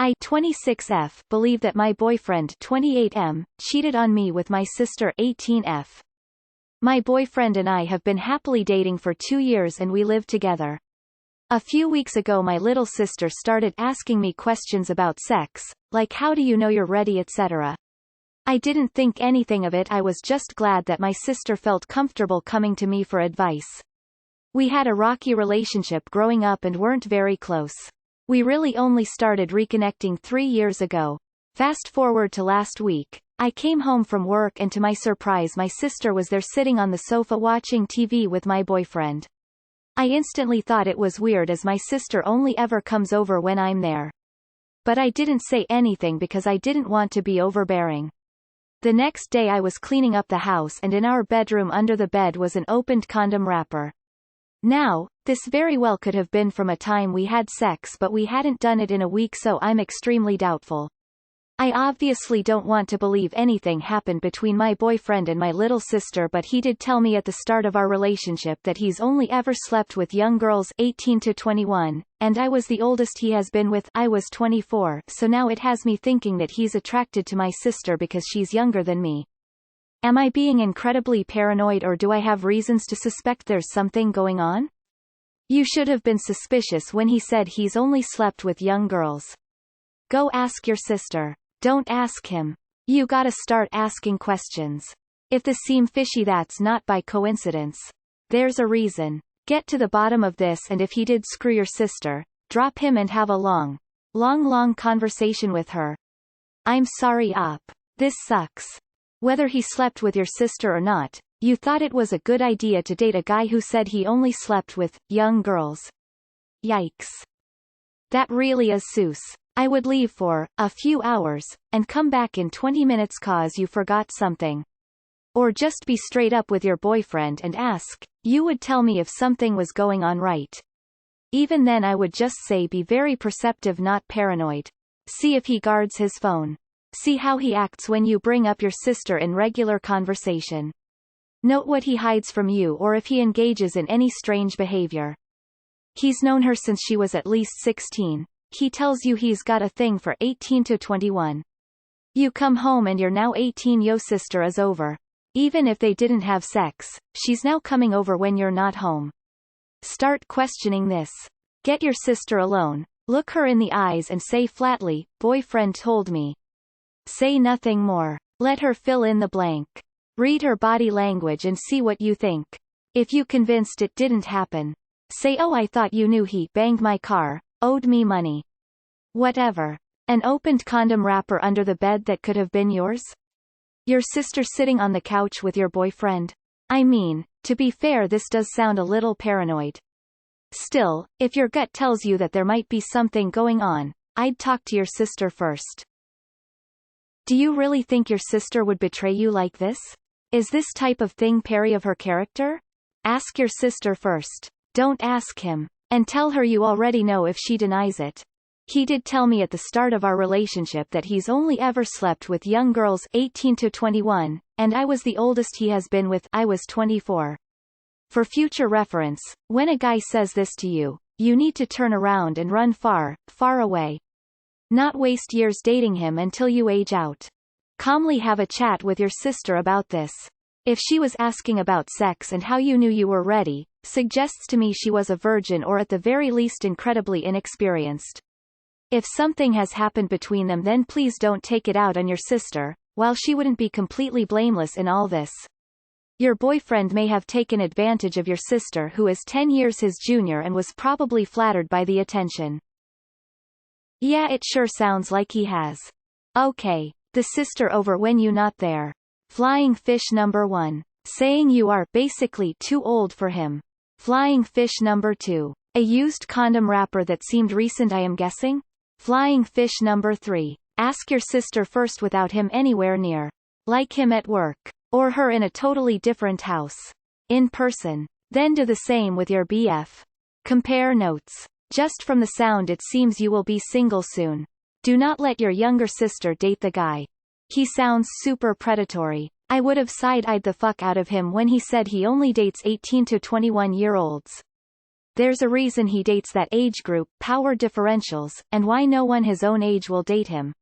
I 26F believe that my boyfriend 28M cheated on me with my sister 18F. My boyfriend and I have been happily dating for 2 years and we live together. A few weeks ago my little sister started asking me questions about sex, like how do you know you're ready, etc. I didn't think anything of it. I was just glad that my sister felt comfortable coming to me for advice. We had a rocky relationship growing up and weren't very close. We really only started reconnecting 3 years ago. Fast forward to last week. I came home from work and to my surprise my sister was there sitting on the sofa watching TV with my boyfriend. I instantly thought it was weird as my sister only ever comes over when I'm there. But I didn't say anything because I didn't want to be overbearing. The next day I was cleaning up the house and in our bedroom under the bed was an opened condom wrapper. Now, this very well could have been from a time we had sex but we hadn't done it in a week, so I'm extremely doubtful. I obviously don't want to believe anything happened between my boyfriend and my little sister, but he did tell me at the start of our relationship that he's only ever slept with young girls 18 to 21, and I was the oldest he has been with. I was 24, so now it has me thinking that he's attracted to my sister because she's younger than me. Am I being incredibly paranoid or do I have reasons to suspect there's something going on? You should have been suspicious when he said he's only slept with young girls. Go ask your sister. Don't ask him. You gotta start asking questions. If this seems fishy, that's not by coincidence. There's a reason. Get to the bottom of this, and if he did screw your sister, drop him and have a long conversation with her. I'm sorry, Op. This sucks. Whether he slept with your sister or not, you thought it was a good idea to date a guy who said he only slept with young girls. Yikes. That really is sus. I would leave for a few hours, and come back in 20 minutes cause you forgot something. Or just be straight up with your boyfriend and ask. You would tell me if something was going on, right? Even then I would just say be very perceptive, not paranoid. See if he guards his phone. See how he acts when you bring up your sister in regular conversation. Note what he hides from you or if he engages in any strange behavior. He's known her since she was at least 16. He tells you he's got a thing for 18 to 21. You come home and you're now 18. Yo, sister is over. Even if they didn't have sex, she's now coming over when you're not home. Start questioning this. Get your sister alone, look her in the eyes and say flatly, boyfriend told me. Say nothing more. Let her fill in the blank. Read her body language and see what you think. If you convinced it didn't happen, say, oh, I thought you knew he banged my car, owed me money. Whatever. An opened condom wrapper under the bed that could have been yours? Your sister sitting on the couch with your boyfriend? I mean, to be fair, this does sound a little paranoid. Still, if your gut tells you that there might be something going on, I'd talk to your sister first. Do you really think your sister would betray you like this? Is this type of thing peri of her character? Ask your sister first. Don't ask him. And tell her you already know if she denies it. He did tell me at the start of our relationship that he's only ever slept with young girls 18 to 21, and I was the oldest he has been with. I was 24. For future reference, when a guy says this to you, you need to turn around and run far, far away. Not waste years dating him until you age out. Calmly have a chat with your sister about this. If she was asking about sex and how you knew you were ready, suggests to me she was a virgin or at the very least incredibly inexperienced. If something has happened between them, then please don't take it out on your sister, while she wouldn't be completely blameless in all this. Your boyfriend may have taken advantage of your sister, who is 10 years his junior, and was probably flattered by the attention. Yeah, it sure sounds like he has. Okay. The sister over when you not there. Flying fish number 1. Saying you are basically too old for him. Flying fish number 2. A used condom wrapper that seemed recent, I am guessing? Flying fish number 3. Ask your sister first without him anywhere near. Like him at work. Or her in a totally different house. In person. Then do the same with your BF. Compare notes. Just from the sound it seems you will be single soon. Do not let your younger sister date the guy. He sounds super predatory. I would have side-eyed the fuck out of him when he said he only dates 18 to 21-year-olds. There's a reason he dates that age group, power differentials, and why no one his own age will date him.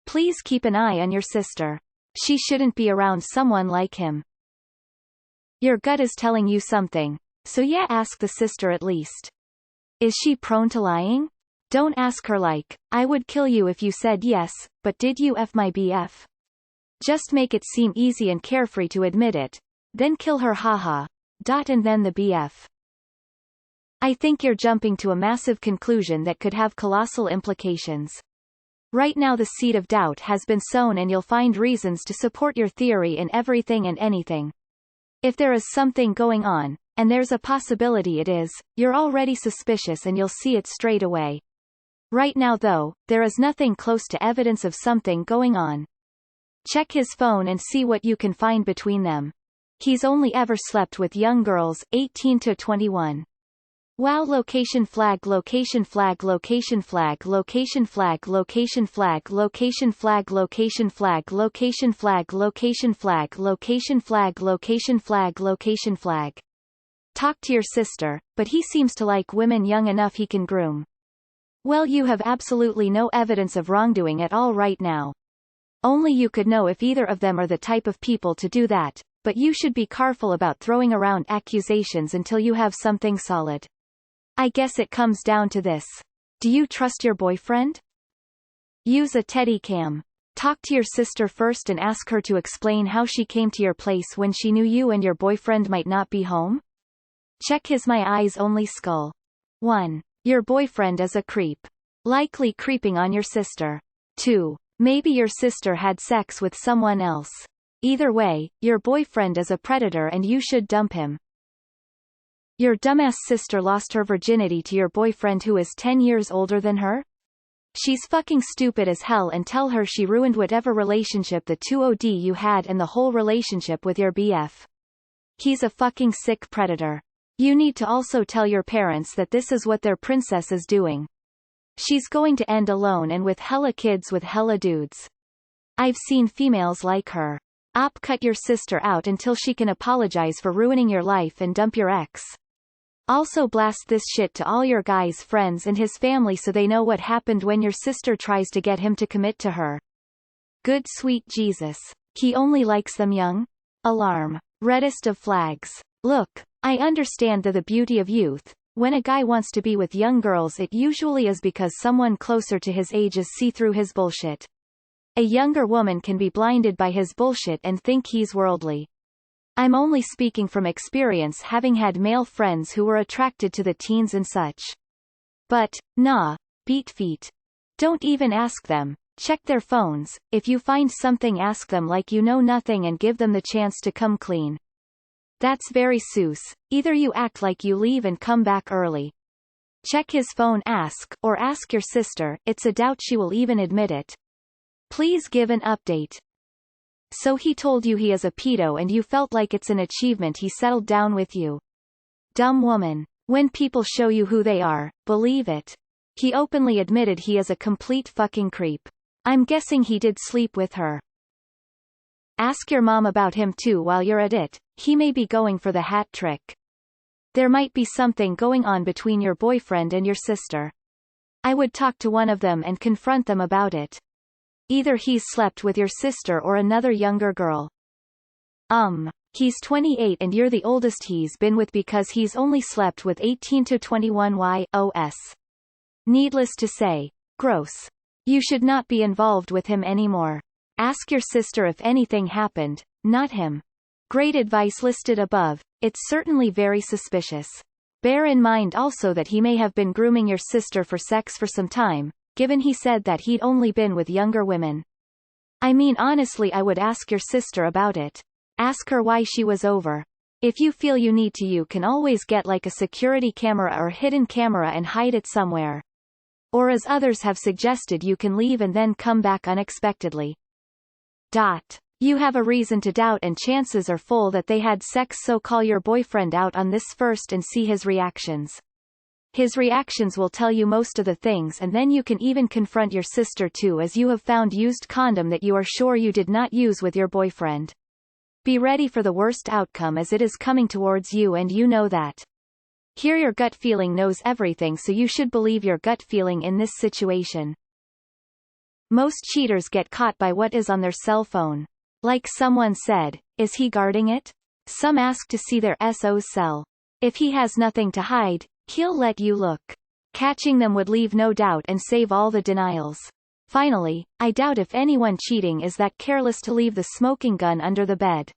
Please keep an eye on your sister. She shouldn't be around someone like him. Your gut is telling you something, so yeah, ask the sister at least. Is she prone to lying? Don't ask her like, I would kill you if you said yes, but did you F my BF? Just make it seem easy and carefree to admit it. Then kill her, haha. And then the BF. I think you're jumping to a massive conclusion that could have colossal implications. Right now the seed of doubt has been sown and you'll find reasons to support your theory in everything and anything. If there is something going on, and there's a possibility it is, you're already suspicious and you'll see it straight away. Right now though, there is nothing close to evidence of something going on. Check his phone and see what you can find between them. He's only ever slept with young girls, 18 to 21. Wow, location flag, location flag, location flag, location flag, location flag, location flag, location flag, location flag, location flag, location flag, location flag, location flag. Talk to your sister, but he seems to like women young enough he can groom. Well, you have absolutely no evidence of wrongdoing at all right now. Only you could know if either of them are the type of people to do that, but you should be careful about throwing around accusations until you have something solid. I guess it comes down to this. Do you trust your boyfriend? Use a teddy cam. Talk to your sister first and ask her to explain how she came to your place when she knew you and your boyfriend might not be home. Check his my eyes only skull. 1. Your boyfriend is a creep. Likely creeping on your sister. 2. Maybe your sister had sex with someone else. Either way, your boyfriend is a predator and you should dump him. Your dumbass sister lost her virginity to your boyfriend who is 10 years older than her? She's fucking stupid as hell, and tell her she ruined whatever relationship the 2OD you had and the whole relationship with your BF. He's a fucking sick predator. You need to also tell your parents that this is what their princess is doing. She's going to end alone and with hella kids with hella dudes. I've seen females like her. Cut your sister out until she can apologize for ruining your life and dump your ex. Also blast this shit to all your guy's friends and his family so they know what happened when your sister tries to get him to commit to her. Good sweet Jesus. He only likes them young? Alarm. Reddest of flags. Look, I understand the beauty of youth. When a guy wants to be with young girls it usually is because someone closer to his age is see through his bullshit. A younger woman can be blinded by his bullshit and think he's worldly. I'm only speaking from experience, having had male friends who were attracted to the teens and such. But, nah, beat feet. Don't even ask them. Check their phones. If you find something, ask them like you know nothing and give them the chance to come clean. That's very Seuss. Either you act like you leave and come back early. Check his phone, or ask your sister. It's a doubt she will even admit it. Please give an update. So he told you he is a pedo and you felt like it's an achievement he settled down with you. Dumb woman. When people show you who they are, believe it. He openly admitted he is a complete fucking creep. I'm guessing he did sleep with her. Ask your mom about him too while you're at it. He may be going for the hat trick. There might be something going on between your boyfriend and your sister. I would talk to one of them and confront them about it. Either he's slept with your sister or another younger girl. He's 28 and you're the oldest he's been with because he's only slept with 18 to 21 YOS. Needless to say, gross. You should not be involved with him anymore. Ask your sister if anything happened, not him. Great advice listed above. It's certainly very suspicious. Bear in mind also that he may have been grooming your sister for sex for some time, given he said that he'd only been with younger women. I mean, honestly, I would ask your sister about it. Ask her why she was over. If you feel you need to, you can always get like a security camera or hidden camera and hide it somewhere. Or as others have suggested, you can leave and then come back unexpectedly. You have a reason to doubt and chances are full that they had sex, so call your boyfriend out on this first and see his reactions. His reactions will tell you most of the things, and then you can even confront your sister too, as you have found used condom that you are sure you did not use with your boyfriend. Be ready for the worst outcome as it is coming towards you and you know that. Here your gut feeling knows everything, so you should believe your gut feeling in this situation. Most cheaters get caught by what is on their cell phone. Like someone said, is he guarding it? Some ask to see their SO's cell. If he has nothing to hide, he'll let you look. Catching them would leave no doubt and save all the denials. Finally, I doubt if anyone cheating is that careless to leave the smoking gun under the bed.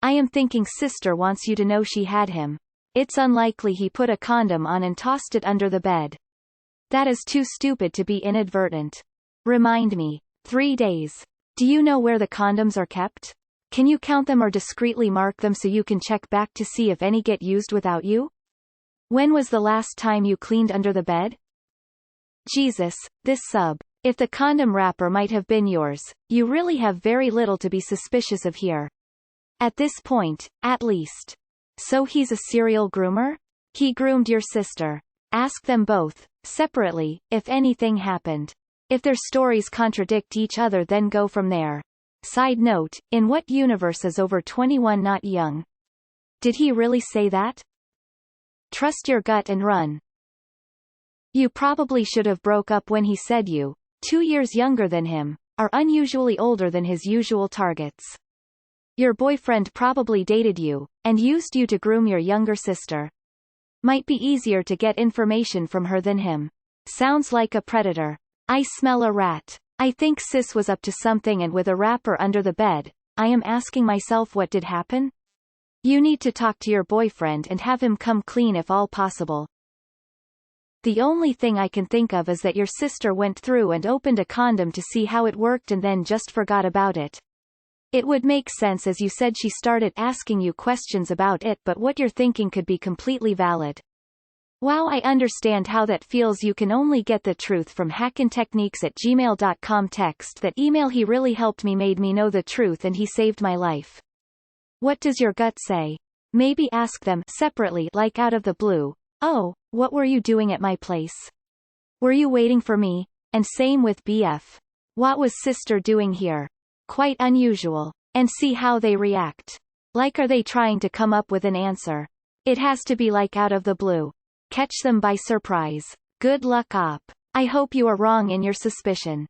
I am thinking sister wants you to know she had him. It's unlikely he put a condom on and tossed it under the bed. That is too stupid to be inadvertent. Remind me. 3 days. Do you know where the condoms are kept? Can you count them or discreetly mark them so you can check back to see if any get used without you? When was the last time you cleaned under the bed? Jesus, this sub. If the condom wrapper might have been yours, you really have very little to be suspicious of here. At this point, at least. So he's a serial groomer? He groomed your sister. Ask them both, separately, if anything happened. If their stories contradict each other, then go from there. Side note, in what universe is over 21 not young? Did he really say that? Trust your gut and run. You probably should have broke up when he said you, 2 years younger than him, are unusually older than his usual targets. Your boyfriend probably dated you, and used you to groom your younger sister. Might be easier to get information from her than him. Sounds like a predator. I smell a rat. I think sis was up to something, and with a wrapper under the bed, I am asking myself what did happen? You need to talk to your boyfriend and have him come clean if all possible. The only thing I can think of is that your sister went through and opened a condom to see how it worked and then just forgot about it. It would make sense, as you said she started asking you questions about it, but what you're thinking could be completely valid. Wow, I understand how that feels. You can only get the truth from hackintechniques@gmail.com. Text that email. He really helped me, made me know the truth, and he saved my life. What does your gut say? Maybe ask them separately, like out of the blue. Oh, what were you doing at my place? Were you waiting for me? And same with BF. What was sister doing here? Quite unusual. And see how they react. Like, are they trying to come up with an answer? It has to be like out of the blue. Catch them by surprise. Good luck, op. I hope you are wrong in your suspicion.